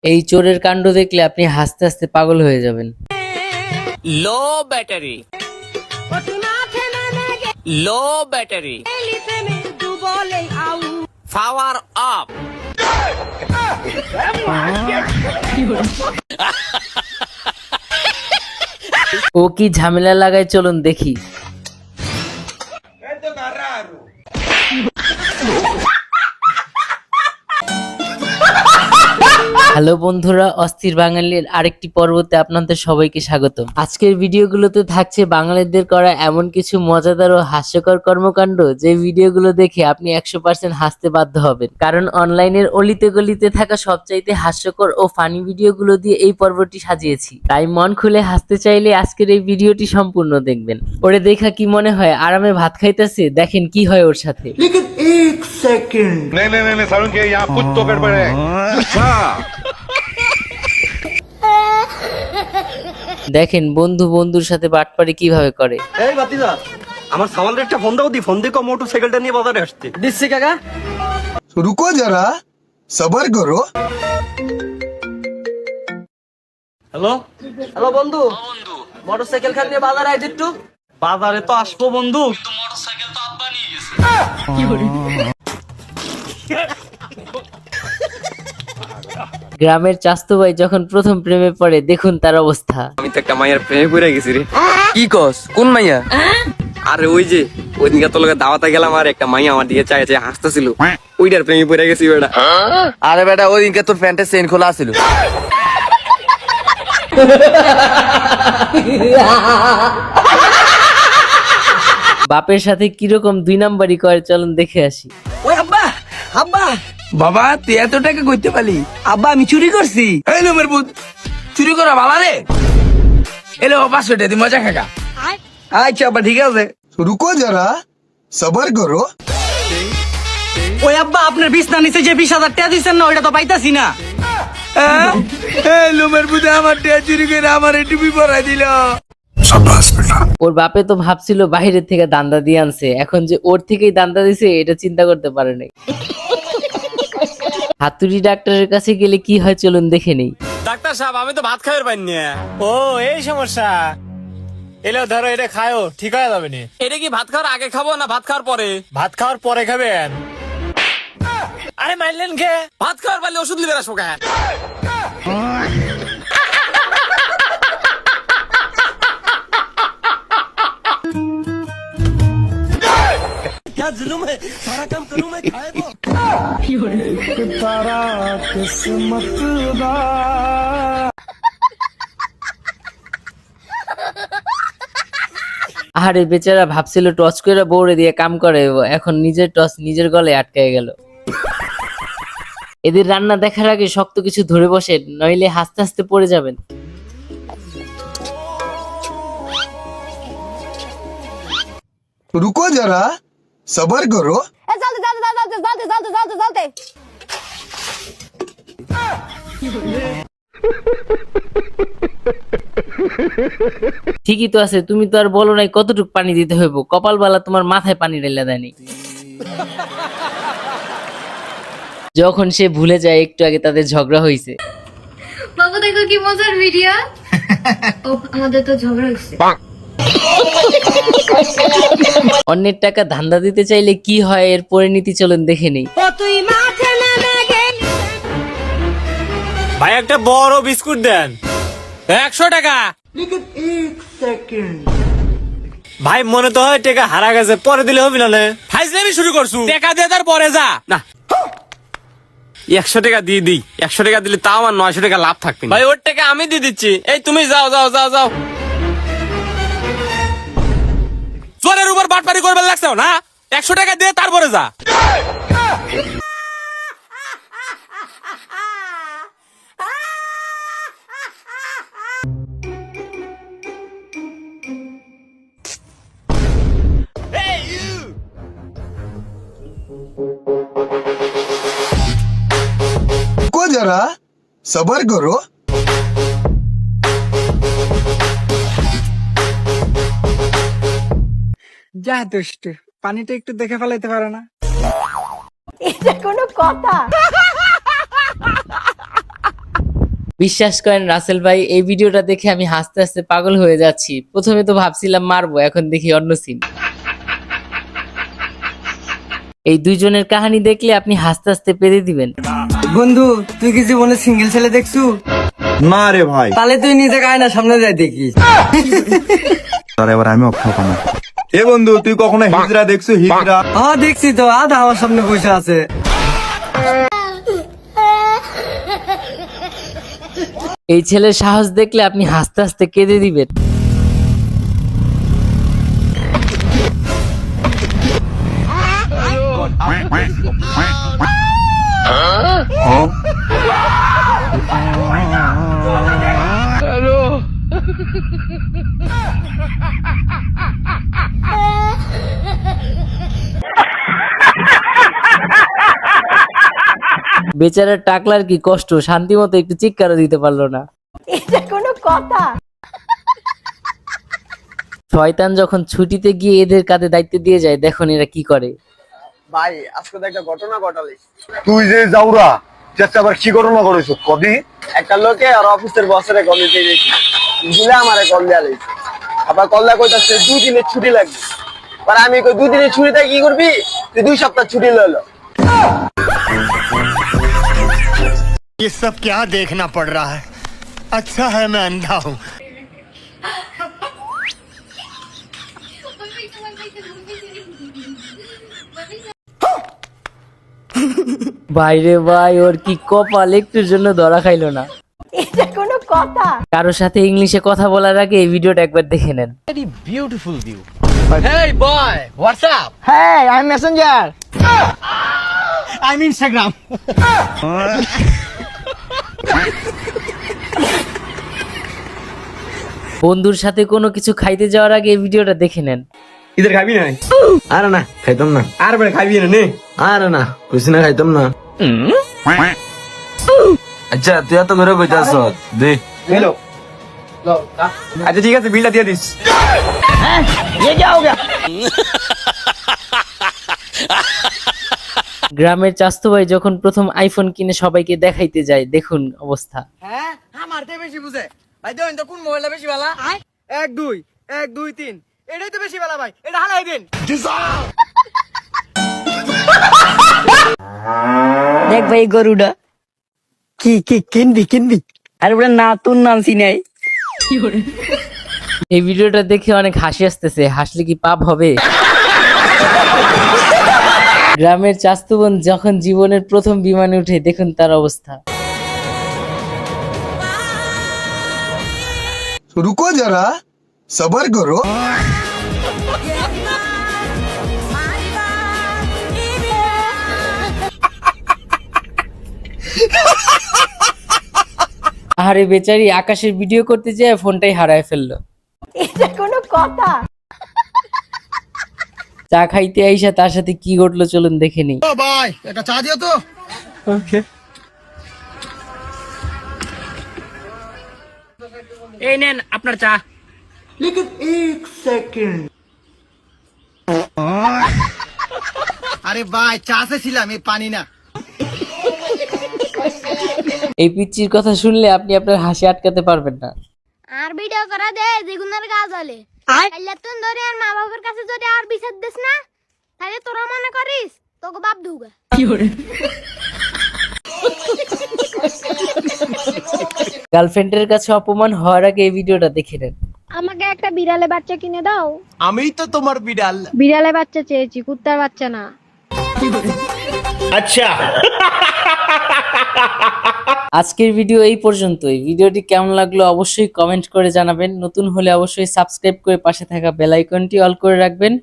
এই চোরের কাণ্ড দেখলে আপনি হাসতে হাসতে পাগল হয়ে যাবেন। Low battery, low battery, power off. ও কি ঝামেলা লাগায়, চলুন দেখি। হ্যালো বন্ধুরা, অস্থির বাঙালির আরেকটি পর্বতে আপনাদের সবাইকে স্বাগত। আজকের ভিডিওগুলোতে থাকছে বাঙালিদের করা এমন কিছু মজাদার ও হাস্যকর কর্মকাণ্ড, যে ভিডিওগুলো দেখে আপনি 100% হাসতে বাধ্য হবেন। কারণ অনলাইনের অলিতে গলিতে থাকা সবচাইতে হাস্যকর ও ফানি ভিডিওগুলো দিয়ে এই পর্বটি সাজিয়েছি। তাই মন খুলে হাসতে চাইলে আজকের এই ভিডিওটি সম্পূর্ণ দেখবেন। ওরে দেখা কি মনে হয় আরামে ভাত খাইতেছে, দেখেন কি হয় ওর সাথে। लेकिन एक सेकंड नहीं सारुण के यहाँ कुछ तो गड़बड़ है। দেখেন বন্ধু বন্ধুর সাথে বাটপারি কিভাবে করে। এই বাতিদা, আমার সামালের একটা ফোন দাও, ফোন দিয়ে মোটরসাইকেলটা নিয়ে বাজারে আসতে দিচ্ছি কাকা। रुको जरा सबर करो। হ্যালো হ্যালো বন্ধু, মোটরসাইকেল খান নিয়ে বাজারে আইছি একটু। বাজারে তো আসবো বন্ধু, কিন্তু মোটরসাইকেল তো আব্বা নিয়ে গেছে। গ্রামের চাস্তু ভাই যখন প্রথম প্রেমে পড়ে, দেখুন তার অবস্থা। আমি তো একটা মাইয়ার প্রেমে পড়ে গেছি রে। কি কস? কোন মাইয়া? আরে ওই যে ওই দিনকে তোর লগে দাওয়াতে গেলাম, আর একটা মাইয়া আমার দিকে চাই চাই হাসতেছিল, ওইটার প্রেমে পড়ে গেছি বেটা। আরে বেটা, ওই দিনকে তোর প্যান্টের চেইন খোলা আছিল। বাপের সাথে কিরকম 2 নাম্বারই করে, চলুন দেখে আসি। ওই আব্বা, আব্বা, বাবা তুই এত টাকা কইতে পারলি? আব্বা আমি চুরি করছি। এই নম্বর বুধ, চুরি করা ভালো রে। এলো 500 টাকা, তুই মজা খাগা। আচ্ছা আব্বা ঠিক আছে। रुको जरा सबर करो। ওই আব্বা, আপনার বিছনা নিচে যে 20,000 টাকা দিচ্ছেন না, ওইটা তো পাইতাছি না। এই নম্বর বুধ আমার টাকা চুরি করে আমার টুপি পরাই দিল। ওর বাপে তো ভাবছিল বাইরের থেকে দান্দা দিয়ে আনছে, এখন যে ওর থেকেই দান্দা দিছে এটা চিন্তা করতে পারে নাই। হাতুড়ি ডাক্তারের কাছে গেলে কি হয়, চলুন দেখে নেই। ডাক্তার সাহেব, আমি তো ভাত খাইবার পাইনি। ও এই সমস্যা, এলো ধরো এটা খায়ও, ঠিক হয়ে যাবে নি। এটা কি ভাত খাওয়ার আগে খাবো না ভাত খাওয়ার পরে? ভাত খাওয়ার পরে খাবেন। আরে মাইলেন কে? ভাত খাওয়ার পারলে ওষুধ লিবে আসবো কেন? আরে বেচারা ভাবছিল টর্চ করে বউরে দিয়ে কাম করে, এখন নিজের টর্চ নিজের গলায় আটকায় গেল। এদের রান্না দেখার আগে শক্ত কিছু ধরে বসেন, নইলে হাসতে হাসতে পড়ে যাবেন। रुको जरा सबर करो। ঠিকই তো আছে, তুমি তো আর বলো নাই কতটুকু পানি দিতে হইব। কপাল বালা তোমার মাথায় পানি ঢেলে দেয়নি। যখন সে ভুলে যায় একটু আগে তাদের ঝগড়া হয়েছে। বাবু দেখো কি মজার ভিডিও। ও আমাদের তো ঝগড়া হয়েছে। অন্যের টাকা ধান্দা দিতে চাইলে কি হয়, এর পরিণতি চলুন দেখে নেই। ভাই একটা বড় বিস্কুট দেন, 100 টাকা। लेकिन एक सेकंड ভাই মনে তো হয় টাকা হারা গেছে, পরে দিলে হবে না। ফাইজলামি শুরু করছু, টাকা দিয়ে তার পরে যা না। 100 টাকা দিয়ে দিই, 100 টাকা দিলে তাও আমার 900 টাকা লাভ থাকবে। ভাই ওর টাকা আমি দিয়ে দিচ্ছি, এই তুমি যাও যাও যাও যাও। চোরের উপর বাটপারি করবার লাগছে না, 100 টাকা দিয়ে তারপরে যা। रुको जरा सबर करो। যা দুষ্ট, পানিটা একটু দেখে ফেলাইতে পারে না? এটা কোনো কথা? বিশ্বাস করেন রাসেল ভাই, এই ভিডিওটা দেখে আমি হাসতে হাসতে পাগল হয়ে যাচ্ছি। প্রথমে তো ভাবছিলাম মারবো, এখন দেখি অন্য সিন। এই দুইজনের কাহিনী দেখলে আপনি হাসতে হাসতে পেরে দিবেন। বন্ধু তুই কি জীবনে সিঙ্গেল ছেলে দেখছু? না রে ভাই, তাহলে তুই নিজে আয়নার সামনে যাই দেখিস। তার এবার আমি অক্ষর পাবো। এ বন্ধু, তুই কখনো হিজড়া দেখছো? হিজড়া হ্যাঁ দেখছি তো, আধা আমার সামনে বসে আছে। এই ছেলের সাহস দেখলে আপনি হাসতে হাসতে কেঁদে দিবেন। বেচারা টাকলার কি কষ্ট, শান্তি মতো একটু চিৎকারও দিতে পারলো না। এটা কোনো কথা? শয়তান যখন ছুটিতে গিয়ে এদের কাঁধে দায়িত্ব দিয়ে যায়, দেখুন এরা কি করে। ভাই আজকে তো একটা ঘটনা ঘটালি। তুই যে যাওরা চেষ্টা আবার কি ঘটনা করেছো কদি? একটা লোকে আর অফিসের বসের কল দিতে গেছি, বুঝলে আমারে কল দেয়া লাগছে। আবার কল দেয়া কইতাছে 2 দিনের ছুটি লাগবে। আর আমি কই 2 দিনের ছুটিতে কি করবি? তুই 2 সপ্তাহ ছুটি লইলো। ये सब क्या देखना पड़ रहा है? अच्छा है मैं अंधा हूँ। বাইরে ভাই, ওর কি কপাল, একটুর জন্য ধরা খাইলো না। এটা কোনো কথা? কারোর সাথে ইংলিশে কথা বলার আগে এই ভিডিওটা একবার দেখে নেন। Hey boy, what's up? Hey, I'm Messenger. I'm Instagram. বন্ধুর সাথে কোনো কিছু খাইতে যাওয়ার আগে এই ভিডিওটা দেখে নেন। ইধর খাবি না? আরে না, খাইতাম না। আর বেড়ে খাবি না নে? আরে না, কইছি না খাইতাম না। আচ্ছা তুই এত করে কইতাছ দে। হ্যালো, আচ্ছা ঠিক আছে, বিলটা দিয়ে দিস। গ্রামের চাস্তু ভাই যখন প্রথম আইফোন কিনে সবাইকে দেখাইতে যায়, দেখুন অবস্থা। হ্যাঁ, আমার থেকে বেশি বুঝে। ভাই দেন তো কোন মোবাইলটা বেশি ভালো? 1 2 1 2 3 এটাই তো বেশি ভালো ভাই। এটা হালাই দেন। দেখ ভাই গরুটা কি কিনবি? আরে বলে না, তোর নাম চিনাই। এই ভিডিওটা দেখে অনেক হাসি আসতেছে, হাসলে কি পাপ হবে? গ্রামের চাস্তু বোন যখন জীবনের প্রথম বিমানে উঠে, দেখুন তার অবস্থা। रुको जरा, सबर करो। আরে বেচারি আকাশের ভিডিও করতে যেয়ে ফোনটাই হারায় ফেললো। এটা কোনো কথা? চা খাইতে আইসা তার সাথে কি ঘটলো চলুন দেখে নিই। ओ भाई, एक चाह दियो तो। এই নেন আপনার চা। अरे भाई, चाह से छिलाम, ये पानी ना। এই পিচ্চির কথা শুনলে আপনি আপনার হাসি আটকাতে পারবেন না। আর ভিডিও করা দে যেগুনার কাজ হলে আইলা তুন ধরে আর মা বাবার কাছে যদি আর বিচার দিস না, তাহলে তোরা মনে করিস তোকে বাপ দুগা। গার্লফ্রেন্ডের কাছে অপমান হওয়ার আগে এই ভিডিওটা দেখে নেন। আমাকে একটা বিড়ালে বাচ্চা কিনে দাও। আমি তো তোমার বিড়াল। বিড়ালে বাচ্চা চেয়েছি, কুত্তার বাচ্চা না। अच्छा। আজকের ভিডিও এই পর্যন্তই। ভিডিওটি কেমন লাগলো অবশ্যই কমেন্ট করে জানাবেন। নতুন হলে অবশ্যই সাবস্ক্রাইব করে পাশে থাকা বেল আইকনটি অল করে রাখবেন।